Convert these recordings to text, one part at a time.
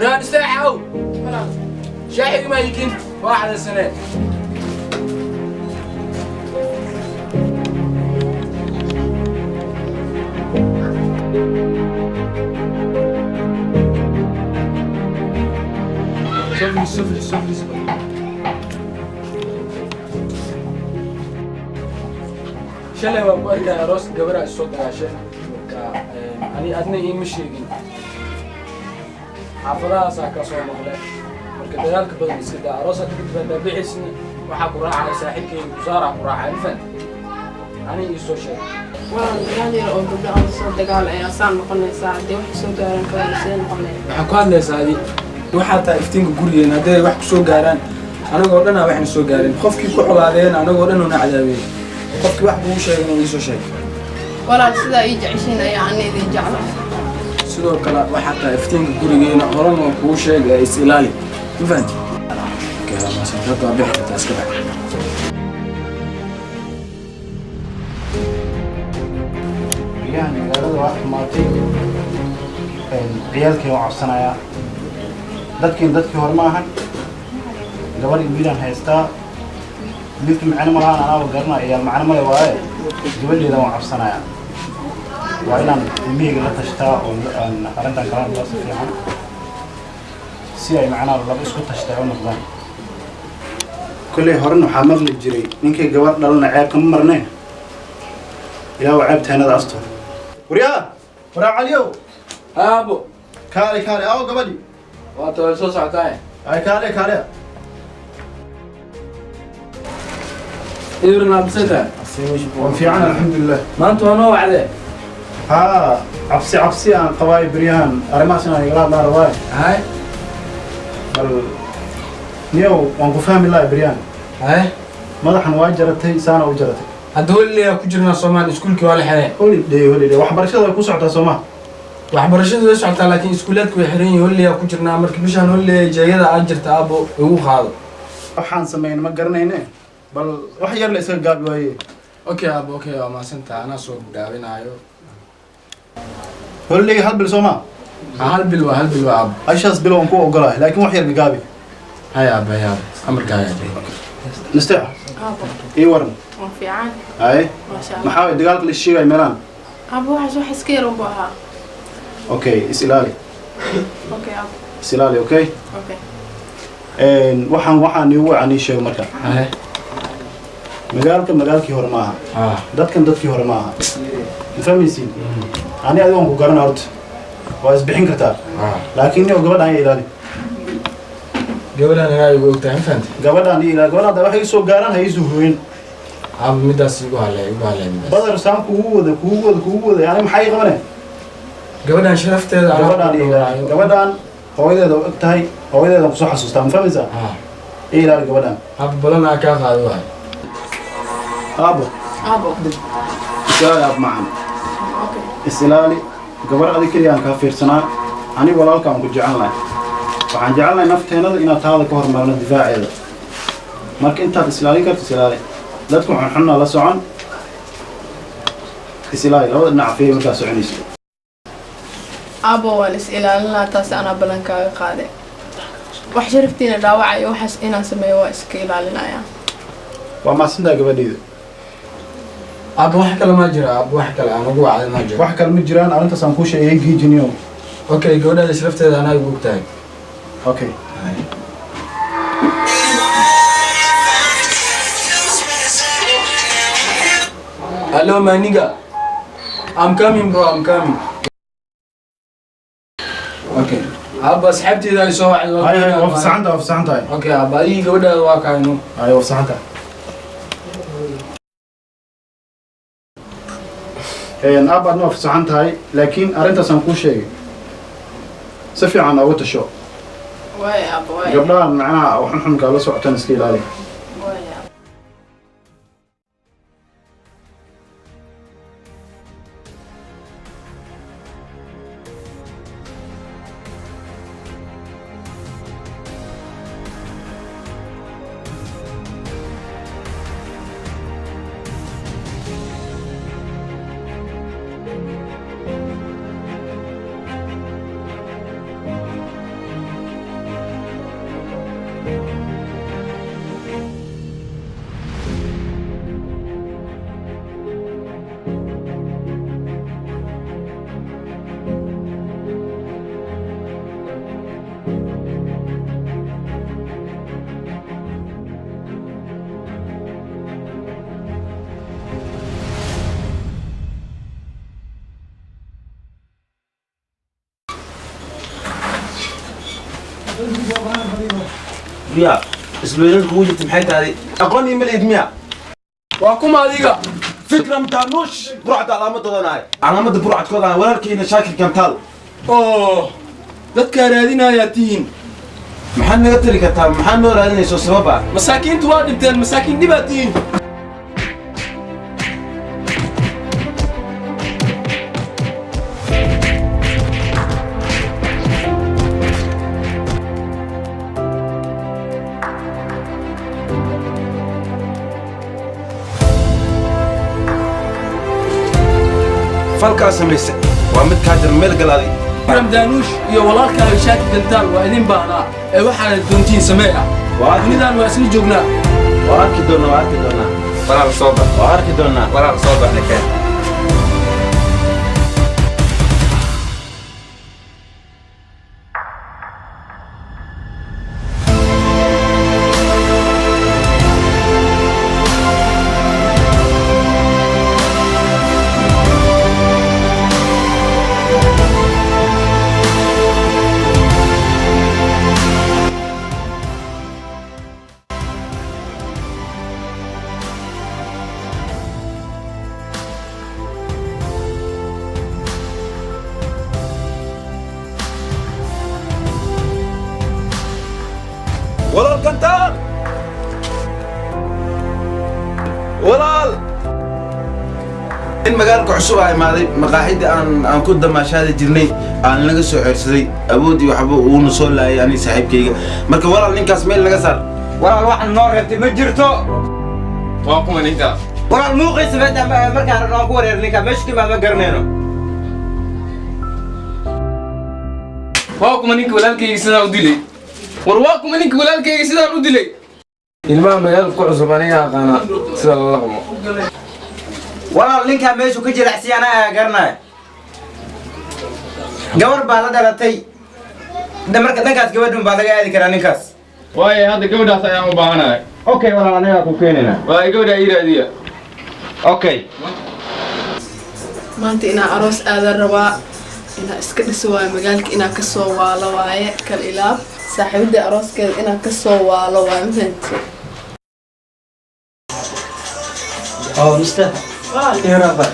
وريان ساعة شاحي ما يمكن واحد سنة صفر شلي وأرجع راس جبرة الصوت عشان أنا أدنى مش يجين حافظها ساكا صوم مغلق marka dagaalka badan iska daa aroosa ka dibadda bixisni waxa ku raacay saaxiibkay Musaara ku raacay alfan ani isoo sheeg waan yaanir oo gabdho aan soo dagaal ay asaan noqonaysaa hadii wax soo gaaran kara seen noqonay waxa ku hadlaysaa adi waxa taa iftiinka gurigeena hadii wax ku soo gaaraan anagoo dhan waxaan soo gaarin qofkii ku xulaadeen anagoo dhan una cadaabeen qofkii wax buu sheegay isoo sheeg walaal sida ay jeceshiin ay aan idin jeclahay sidoo kale waxa taa iftiinka gurigeena horan oo ku sheegay is ilaali فهمت كلام ما سنتقطع بحث تسكبح يعني magaalada wax maatay ciyaalkii oo cabsanaya dadkii hore ma ahan gabadhii wiilan haystaa midkii macna ma lahan anaa garna iyo macna ma waaye gabadheeda oo cabsanaya waa inaan ilmihayga la tashtaa oo arrintan kala loo fiican si ay macna laba isku tashtaa oo noqdaan kullee horena waxaa maqli jiray ninkii gabadh dhalana ceeb kama marnay ilaa waa ceebteenada asto ورا عليو أبو كالي أو قبلي واتو سو ساعتين أي كالي إيرنا بسيطة وفي عنا الحمد لله ما أنتوا نوع عليه ها عبسي عن قواي بريان أرماسنا يقرأ ما رواي هاي نيو وانكو فاهم الله بريان هاي مدحن واجرتي سنة وجرتي هدول اللي كجرنا صومال سكولك ولا حرين هولي وحبرشة كوس عطا صومال وحبرشة ويش عطا لكن سكولاتك وحرين هولي كجرنا مركبشان هولي جايدا أجرت أبو هو هذا waxaan sameeyay ma garanayne bal wax yar la iska gaab waaye okay abo okay ma santa ana soo daawinayo hol hal bil Soomaa hal bil waa abo ashas bil aan ku ogolahay laakiin wax yar gaabi haya amarka haya nasta abo ii waran fiican ay ma sha Allah maxaa dagaalka la sheegay meelan abo wax iska yar u baaha okay isilaali okay abo isilaali okay waxaan nigu wacani sheeg marka magaalkii hore maaha dadkii hore maaha fahmaysiin ani adigoon ku garan horta waa isbixin kartaa laakiin niyo gabadhaan ay ilaali gabadhaan ay ugu ogtahay fahant gabadhaan ilaali gabadhaan waxay soo gaaran hay soo hooyin midaas igu halay badar saan kugu wada yani maxay qabanay gabadhaan sharafteeda gabadhaan hooyadeeda og tahay hooyadeeda ku soo xasuustaa ma fahmaysaa ilaali gabadhaan balan ka qaado waay abo isaali ab macaan isilaali gabar adig kaliya aan ka fiirsanaa aniga walaalkaan ku jecelnahay waxaan jecelnahay nafteenada inaad taada ka hormarno difaaceeda marka intaad islaalin karto isilaali dadku xunxunna la socon isilaali labada dhinac fiiri markaa soconayso abo waan is ilaalinaa taas anaa balankaaga qaaday wax sharaftiina dhaawacayo waxaas inaan sameeyo waa iska ilaalinaya waa maasintaa gabadheeda abo wax kale ma jira abo wax kale aan ugu wacday ma jiro wax kale ma jiraan arrintaas aan ku sheegay giijiniyo okay gabadha sharafteeda anaa ugu ogtahay okay hello my nigga I'm coming bro I'm coming okay aba asxaabteeda ay soo wacay hay wafsaxanta okay aba ii gabadha waa kaayno hay wafsaxanta abaad ma wafsaxan tahay laakiin arrintaas aan kuu sheegay si fiican ugu tasho gabdhahan macnaha xunxunka la socotaan iska ilaali يا اسلوبك وجدت محيط هذه اقوني من الادميه وأكون هذيك فكره متانوش برعد علامه ضناي علامه برعد كذا ولكن شاكل كمتال أوه dadka raadinaya tihiin maxaa naga tiri kartaa maxaa noo raadinayso sababa masaakiintu waa dhinteen masaakiin dhibaad tihiin falkaa samaysay waa mid kaa jir meel galaaday Ram Danush iyo walaalkaaga Shaaki Gantaal waa idin baahnaa ee waxaana doontiin samee ah dunidaan waa isla joognaa waa arki doonaa walaal soo bax waa arki doonaa walaal soo bax nakeen walaal Gantaal walaal in magaalka cusub ay imaaday maqaaxidii aan ku damaashaadi jirnay aan laga soo ceersaday awoodii waxba uuna soo laayay ani saaxiibkayga marka walaal ninkaas meel laga saar walaal waxaan noo reebtay ma jirto waa kuma ninka walaal muuqiisa markaan rabno aan ku wareer ninka meesha kimaad ma garanayno waa kuma ninka walaalkayga sidaan u dilay war waa kuma ninka walaalkayga sidaan u dilay ilmaha magaalka ku cusub aniga aqaana sida la laqmo walaal ninkaa meeshu ka jilacsiya anaa garanaya gabar baa la dhalatay marka dhankaas gabadhan baa laga aadi karaa ninkaas waaye hadda gabadhaas ayaan u baahanahay okay walaal anagaa ku keenayna waaye gabadha ii raadiya okay maanta inaa aroos aadan rabaa inaa iska dhisi waayo magaalka inaa kasoo waalo waaye kal ilaab saaxiibadii arooskeeda inaa kasoo waalo waaye mafahanti Oh, mister. Iya, Pak.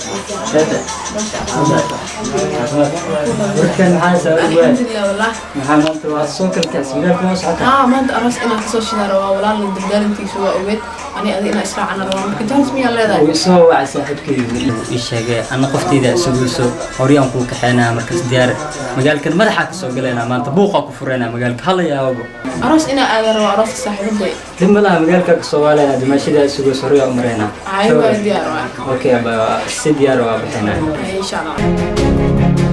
Warkan maxaa soo dhawaad? alxamdulilah wallah Maxaa maanta waa soo kalkaas wiilka ma socota? maanta aroos inaa kasoo shidaara waa walaal dardaarantiisu waa ogeed ani adi inaa israacana rabaa marka jaanis miyaa leedahay Way soo wacay saaxiibkeyga. Ii sheegay ana qoftayda isugu horyaan ku kaxeynaa markaas diyaar magaalkan madaxa ka soo galeena maanta buuqa ku fureena magaalka hal yaabo. aroos inaa aadan rabaa arooska saaxiibaday Dimalaha magaalka ka soo waalena dimashada isugu horyaan u mareena. ay waa diyaar waa Okay, aba si diyaar waa bixina. insha Allah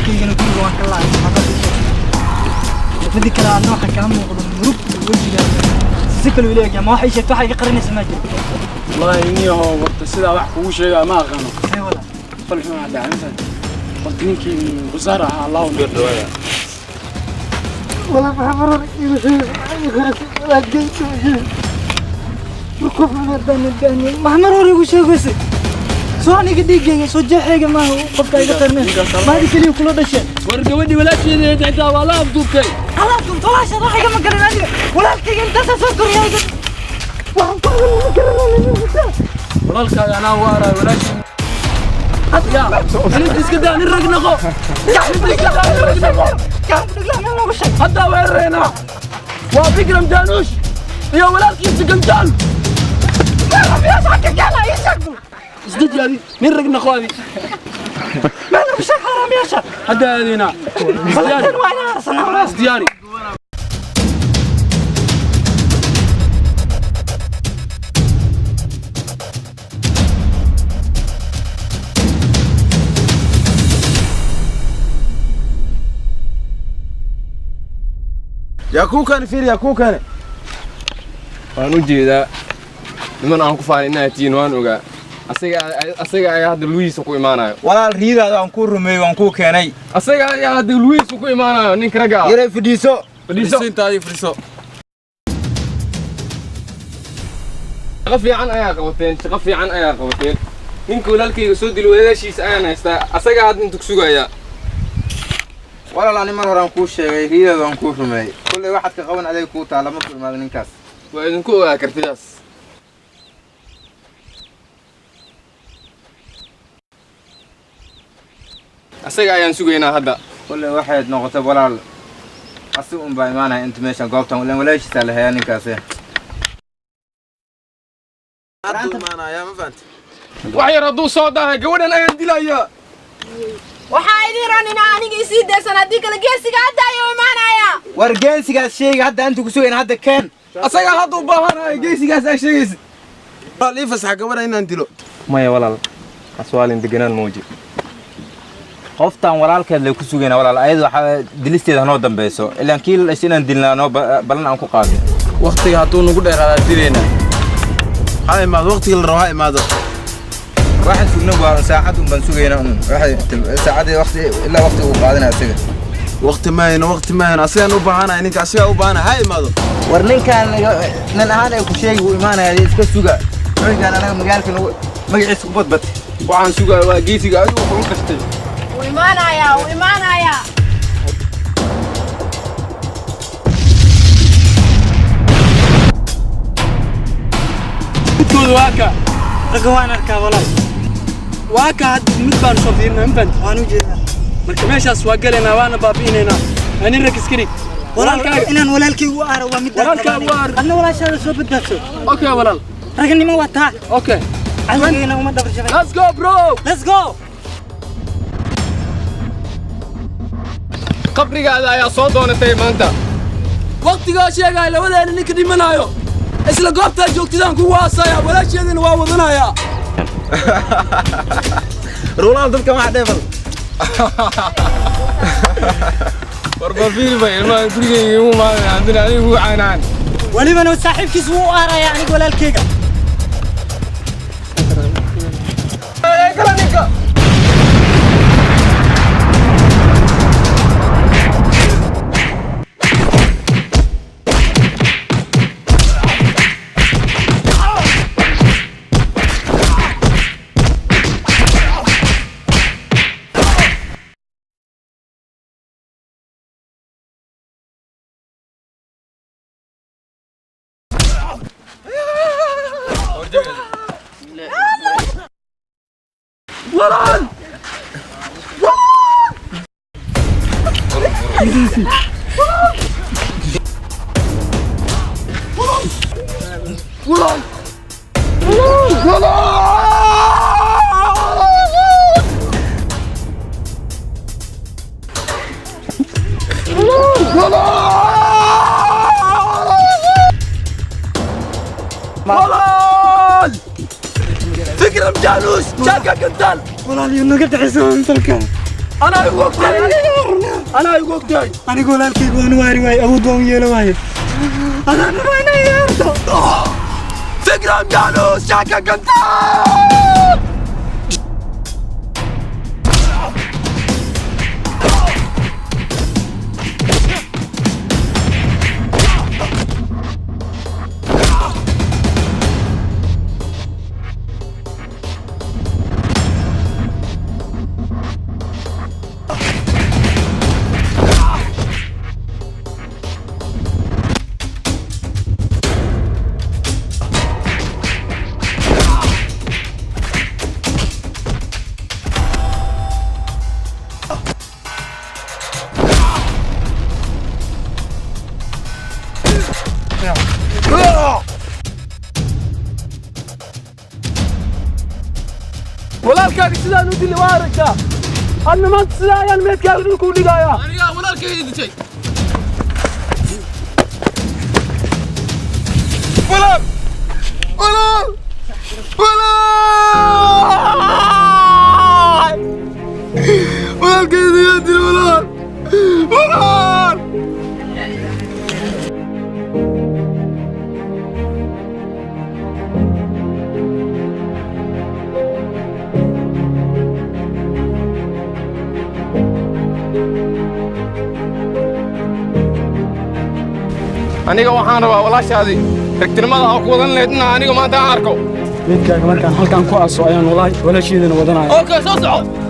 walaalkaygana guriga waan ka laacay midda kale aadna waxaa kaa muuqda murug wejigaada si kale u leeyahay ma waxay sheegto waxay iga qarinaysa ma jiro wallahi niyaho warta sidaa wax kugu sheegaa ma aqaano see wada falxun aa dhacantahay warta ninkii wasaar ahaa allahu dhawaada ولا بعمر ولا جيت ركوب من الدنيا ما عمر وري وش يقص سو أنا قد يجي سو جحية ما هو قف كاي قطرنا ما هذي كلي وكله دشة ورقة ودي ولا شيء تعتا ولا أبدو كي الله كم طلع شر راح يجمع قرنا ولا تيجي أنت سكر يا ولد وهم طلعوا ولا الكا أنا وارا ولا شيء يا أنا تسكت أنا الرجل نخو هذا وين رينا وبكرم جانوش يا ولد كيف سكنتان يا صاحبي يلا يسكتوا ازدد يا دي مين رجل نخو هذه ما أنا مش حرام يا شا هذا هذينا ازدياري يا كوكان فير يا كوكان waan u jeedaa niman aan ku faalin inaad tihiin waan ogaa asaga ayaa hadda lugihiisa ku imaanayo walaal riidaada aan ku rumeeyay waan ku keenay asaga ayaa hadda lugihiisa ku imaanayo ninka ragga yare fadhiiso intaadii fadhiiso shaqo fiican ayaa qabateen ninka walaalkayga soo dilo walaashiisa ayaan haystaa asaga hadda inta ku sugayaa walaal ani mar hore aan ku sheegay riidaada aan ku rumeeyay kulay waxaad ka qaban adeeg ku taala ma ku imaado ninkaas waa idinku ogaa kartidaas asaga ayaan sugaynaa hadda kulay waxaad noqotay walaal asi un baa imaanaya inta meeshan goobtan walaashiisa la hayaa ninkaas wax yar hadduu soo daahay gabadhan ayaan dilayaa waxaa idin ranina aniga isii daysan haddii kale geesiga hadda ayuu imaanayaa war geesigaas sheega hadda inta ku sugayn hadda keen asaga hadda u baahanayo geesigaas aa sheegaysid lii fasax gabadha inaan dilo maya walaal aswaalin deganaan mooji qoftan walaalkeed lay ku sugayna walaal ayadu waxa dilisteeda noo dambayso ilaan kiil inaan dilnaa noo balan aan ku qaadin waqtiga hadduu nagu dheeraadaa dileena ha imaado waqtiga la rabo ha imaado waxaan sugnay waa saacad un baan sugaynaa waxay saacadii waqti ilaa waqti uu qaadana asaga waqti ma hayno asigaan u baahanahay ninka asigaa u baahanahay ha imaado war ninkaan nin ahaan ay ku sheegi uu imaanaya iska suga ninkaan anaga magaalkan magaciisa ku badbad waxaan sugaa waa geesiga adigu wuxuu kastay wuu imaanayaa midkooda waa ka ragga waan arkaa walaal waa ka hadda mid baan soo fiirnaa infant waan u jeedaa marka meeshaas waa galaynaa waana baabi'inaynaa anin rag iskari walaalkaaga inaan walaalkaygu u aaro waa mid walaalkaaga u aaro adna walaashaada soo badbaadso okay walaal raganimo waa taa okay cadowgeena uma dhabar jabay let's go bro let's go qabrigaada ayaa soo doonatay maanta waqtigaa sheegaya labadeena ninka dhimanayo isla goobtaa joogtidaan kugu haasaya walaasheedana waa wadanayaa ruulaal dadka wax dheefal warbafiil bay ilmaha gurigayga igu maadan haddana adigu ugu caanaan walibana saaxiibkiis wuu u aarayaa aniga walaalkayga kala ninka وران وران فكرة مجانوس شاكا قدال والله اليوم نقطع حساب انت الكلام أنا يقول أنا أقول لك وأنا واري واي أبو دوم يلا واي أنا وين يرضى فكرة جانوس شاكا كنتا walaalkaaga sidaan u dili waa aragtaa adna maanta sidaa ayaan meedkaaga dhulkuu dhigayaa anigaa walaalkayga dishay walaal walaal walaal walaalkayga yaa dili walaal walaal aniga waxaan rabaa walaashaadii ragtinimada aan ku wadan lahayd inaan aniga maanta aan arko midkaaga markaan halkaan ku aaso ayaan walaasheedana wadanaya okay soo soco